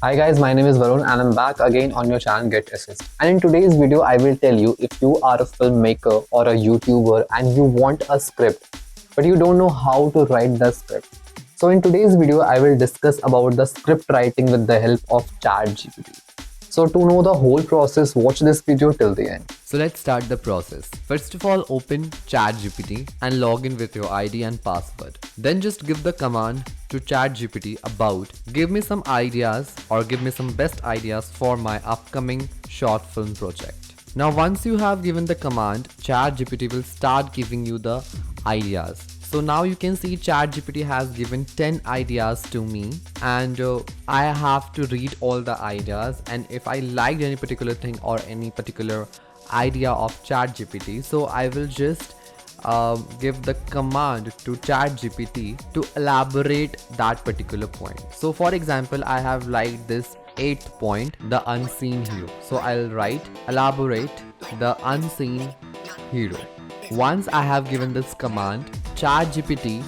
Hi guys, my name is Varun and I'm back again on your channel GetAssist. And in today's video, I will tell you if you are a filmmaker or a YouTuber and you want a script, but you don't know how to write the script. So in today's video, I will discuss about the script writing with the help of ChatGPT. So to know the whole process, watch this video till the end. So let's start the process. First of all, open ChatGPT and log in with your ID and password. Then just give the command to ChatGPT about give me some ideas or give me some best ideas for my upcoming short film project. Now once you have given the command, ChatGPT will start giving you the ideas. So now you can see ChatGPT has given 10 ideas to me and I have to read all the ideas, and if I liked any particular thing or any particular idea of ChatGPT, so I will just give the command to ChatGPT to elaborate that particular point. So for example, I have liked this 8th point, the unseen hero. So I'll write elaborate the unseen hero. Once I have given this command, ChatGPT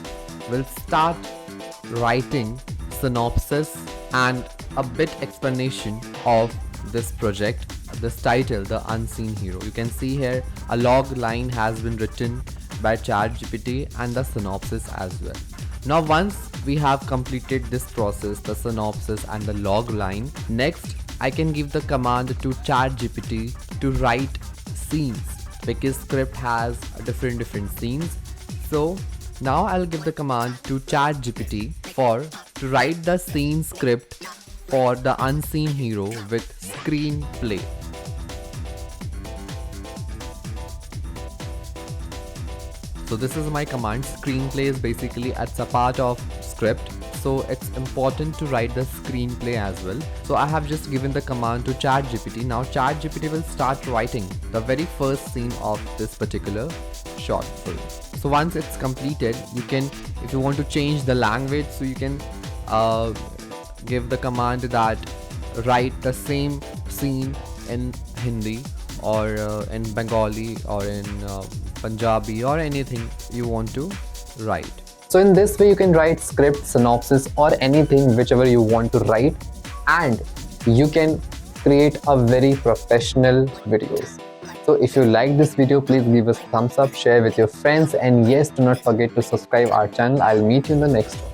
will start writing synopsis and a bit explanation of this project, this title, the unseen hero. You can see here a log line has been written by ChatGPT and the synopsis as well. Now once we have completed this process, the synopsis and the log line, next I can give the command to ChatGPT to write scenes, because script has different scenes. So now I'll give the command to ChatGPT to write the scene script for the unseen hero with screenplay. So this is my command. Screenplay is basically it's a part of script, so it's important to write the screenplay as well. So I have just given the command to ChatGPT. Now ChatGPT will start writing the very first scene of this particular short film. So once it's completed, you can, if you want to change the language, so you can give the command that write the same scene in Hindi or in Bengali or in Punjabi or anything you want to write. So in this way, you can write script, synopsis or anything whichever you want to write, and you can create a very professional videos. So if you like this video, please give us a thumbs up, share with your friends, and yes, do not forget to subscribe our channel. I'll meet you in the next one.